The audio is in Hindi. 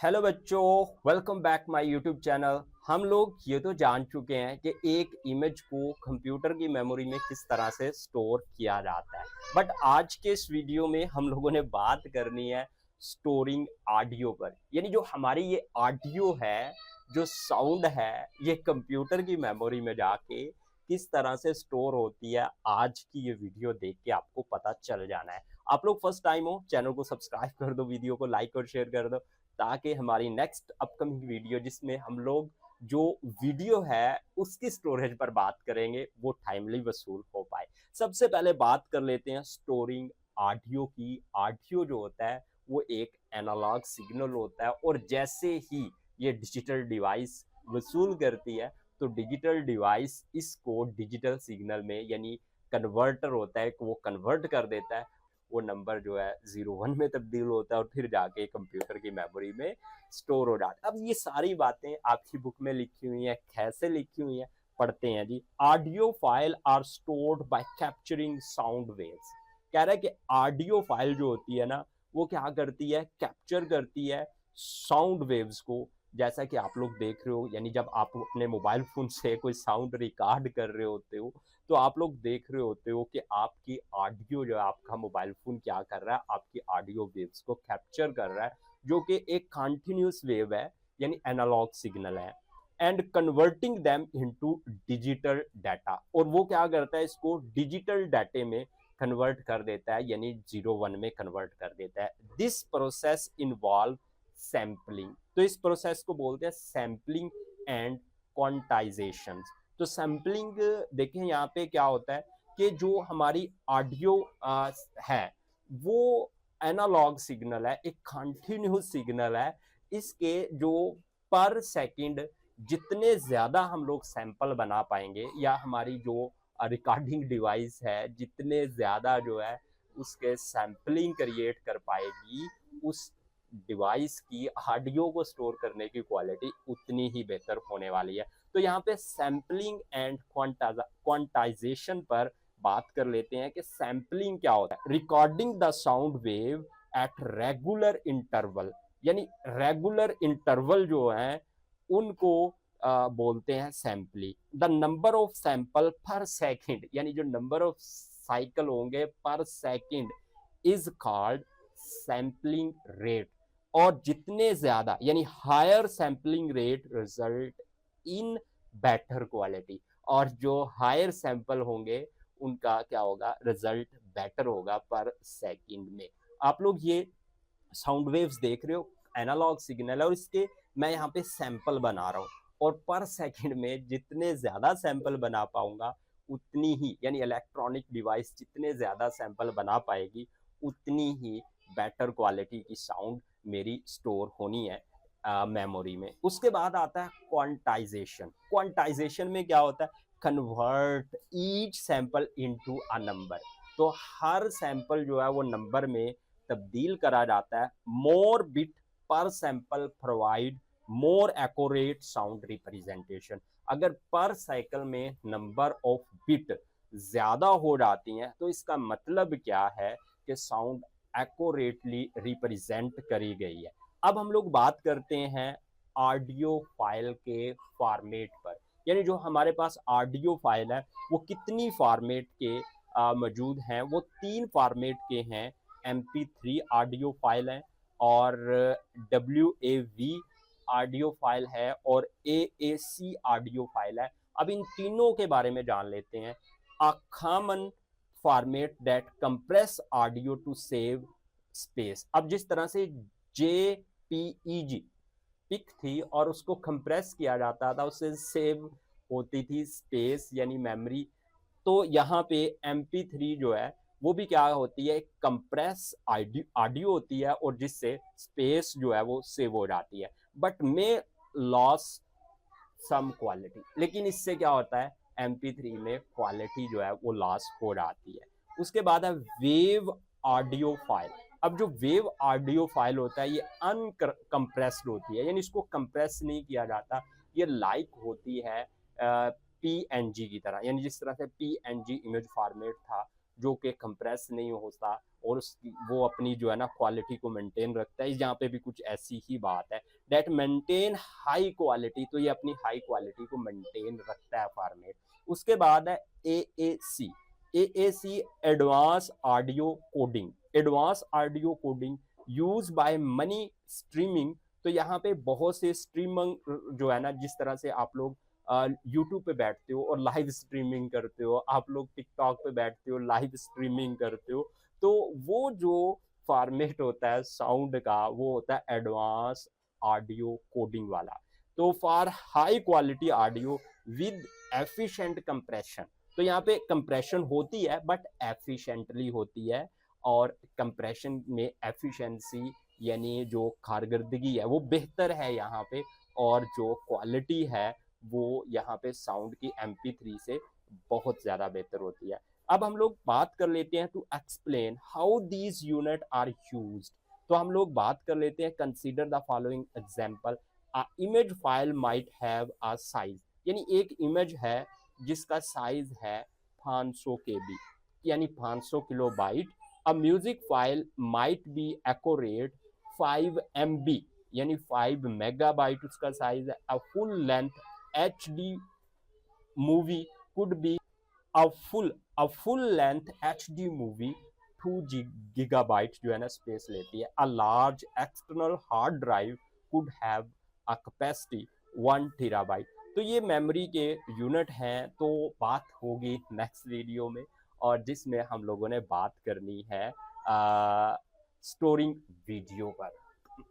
हेलो बच्चों, welcome back my YouTube channel. हम लोग ये तो जान चुके हैं कि एक इमेज को कंप्यूटर की मेमोरी में किस तरह से स्टोर किया जाता है। बट आज के इस वीडियो में हम लोगों ने बात करनी है स्टोरिंग ऑडियो पर। यानी जो हमारी ये ऑडियो है, जो साउंड है, ये कंप्यूटर की मेमोरी में जाके किस तरह से स्टोर होती है। आज की ये वीडियो देख के आपको पता चल जाना है। आप लोग फर्स्ट टाइम हो, चैनल को सब्सक्राइब कर दो, वीडियो को लाइक और शेयर कर दो, ताकि हमारी नेक्स्ट अपकमिंग वीडियो जिसमें हम लोग जो वीडियो है उसकी स्टोरेज पर बात करेंगे वो टाइमली वसूल हो पाए। सबसे पहले बात कर लेते हैं स्टोरिंग ऑडियो की। ऑडियो जो होता है वो एक एनालॉग सिग्नल होता है, और जैसे ही ये डिजिटल डिवाइस वसूल करती है तो डिजिटल डिवाइस इसको डिजिटल सिग्नल में, यानी कन्वर्टर होता है, वो कन्वर्ट कर देता है। वो नंबर जो है 01 में तब्दील होता है और फिर जाके कंप्यूटर की मेमोरी में स्टोर हो जाता है। अब ये सारी बातें आपकी बुक में लिखी हुई हैं, कैसे लिखी हुई हैं पढ़ते हैं जी। Audio file are stored by capturing sound waves. कह रहा है कि ऑडियो फाइल जो होती है ना, वो क्या करती है, कैप्चर करती है साउंड वेव्स को। जैसा कि आप लोग देख रहे हो, यानी जब आप अपने मोबाइल फोन से कोई साउंड रिकॉर्ड कर रहे होते हो तो आप लोग देख रहे होते हो कि आपकी ऑडियो जो है, आपका मोबाइल फोन क्या कर रहा है, आपकी ऑडियो वेव्स को कैप्चर कर रहा है, जो कि एक कंटिन्यूस वेव है, यानी एनालॉग सिग्नल है, and converting them into digital data. और वो क्या करता है, इसको डिजिटल डाटे में कन्वर्ट कर देता है, यानी 01 में कन्वर्ट कर देता है। This process involve sampling. तो इस प्रोसेस को बोलते हैं सैम्पलिंग एंड क्वांटाइजेशन। तो सैम्पलिंग देखें यहाँ पे क्या होता है कि जो हमारी ऑडियो है वो एनालॉग सिग्नल है, एक कंटिन्यूस सिग्नल है। इसके जो पर सेकंड जितने ज्यादा हम लोग सैंपल बना पाएंगे, या हमारी जो रिकॉर्डिंग डिवाइस है जितने ज्यादा जो है उसके सैम्पलिंग क्रिएट कर पाएगी, उस डिवाइस की ऑडियो को स्टोर करने की क्वालिटी उतनी ही बेहतर होने वाली है। तो यहाँ पे सैम्पलिंग एंड क्वांटाइजेशन पर बात कर लेते हैं कि सैम्पलिंग क्या होता है। Recording the sound wave at regular interval, यानी रेगुलर इंटरवल जो है उनको बोलते हैं sampling. The number of sample per second, यानी जो नंबर ऑफ साइकिल होंगे per second is called sampling rate. और जितने ज्यादा, यानी higher sampling rate result in better quality. और जो हायर सैंपल होंगे उनका क्या होगा, रिजल्ट बेटर होगा पर सेकंड में। आप लोग ये साउंड वेव्स देख रहे हो, एनालॉग सिग्नल है, और इसके मैं यहाँ पे सैंपल बना रहा हूँ, और पर सेकंड में जितने ज्यादा सैंपल बना पाऊंगा उतनी ही, यानी इलेक्ट्रॉनिक डिवाइस जितने ज्यादा सैंपल बना पाएगी उतनी ही बेटर क्वालिटी की साउंड मेरी स्टोर होनी है मेमोरी में। उसके बाद आता है क्वांटाइजेशन। क्वांटाइजेशन में क्या होता है, convert each sample into a number. तो हर सैंपल जो है वो नंबर में तब्दील करा जाता है। मोर बिट पर sample provide more accurate sound representation. अगर पर साइकिल में नंबर ऑफ बिट ज्यादा हो जाती हैं तो इसका मतलब क्या है कि साउंड एक्यूरेटली रिप्रेजेंट करी गई है। अब हम लोग बात करते हैं ऑडियो फाइल के फॉर्मेट पर। यानी जो हमारे पास ऑडियो फाइल है वो कितनी फॉर्मेट के मौजूद हैं, वो 3 फॉर्मेट के हैं। MP3 ऑडियो फाइल है, और WAV ऑडियो फाइल है, और AAC ऑडियो फाइल है। अब इन तीनों के बारे में जान लेते हैं। A common format that compress audio to save space. अब जिस तरह से JPEG पिक थी और उसको कंप्रेस किया जाता था, उससे सेव होती थी स्पेस, यानी मेमोरी। तो यहाँ पे MP3 जो है वो भी क्या होती है, कंप्रेस ऑडियो होती है, और जिससे स्पेस जो है वो सेव हो जाती है, बट में लॉस सम क्वालिटी। लेकिन इससे क्या होता है, MP3 में क्वालिटी जो है वो लॉस हो जाती है। उसके बाद है वेव ऑडियो फाइल। अब जो वेव ऑडियो फाइल होता है ये अनकंप्रेस्ड होती है, यानी इसको कंप्रेस नहीं किया जाता, ये लाइक होती है PNG की तरह। यानी जिस तरह से PNG इमेज फॉर्मेट था जो कि कंप्रेस नहीं होता, और उसकी वो अपनी जो है ना क्वालिटी को मेंटेन रखता है, यहाँ पे भी कुछ ऐसी ही बात है। दैट मेंटेन हाई क्वालिटी, तो ये अपनी हाई क्वालिटी को मेंटेन रखता है फॉर्मेट। उसके बाद है AAC। AAC advance audio coding. Advance audio coding use by money streaming. तो यहाँ पे बहुत से स्ट्रीमिंग जो है ना, जिस तरह से आप लोग यूट्यूब पे बैठते हो और लाइव स्ट्रीमिंग करते हो, आप लोग टिकटॉक पे बैठते हो लाइव स्ट्रीमिंग करते हो, तो वो जो फॉर्मेट होता है साउंड का, वो होता है एडवांस ऑडियो कोडिंग वाला। तो for high quality audio with efficient compression, तो यहाँ पे कंप्रेशन होती है बट एफिशिएंटली होती है, और कंप्रेशन में एफिशिएंसी यानी जो कारकर्दगी है वो बेहतर है यहाँ पे, और जो क्वालिटी है वो यहाँ पे साउंड की MP3 से बहुत ज़्यादा बेहतर होती है। अब हम लोग बात कर लेते हैं to explain how these unit are used. तो हम लोग बात कर लेते हैं, consider the following example. A image file might have a size, यानी एक इमेज है जिसका साइज है 500 KB, यानी 500 kilobyte. A music file might be accurate 5 MB, यानी 5 मेगाबाइट उसका साइज है। A full length HD movie could be a full length HD movie 2 GB जो है ना स्पेस लेती है। A large external hard drive could have a capacity 1 TB। तो ये मेमोरी के यूनिट हैं। तो बात होगी नेक्स्ट वीडियो में, और जिसमें हम लोगों ने बात करनी है स्टोरिंग वीडियो पर।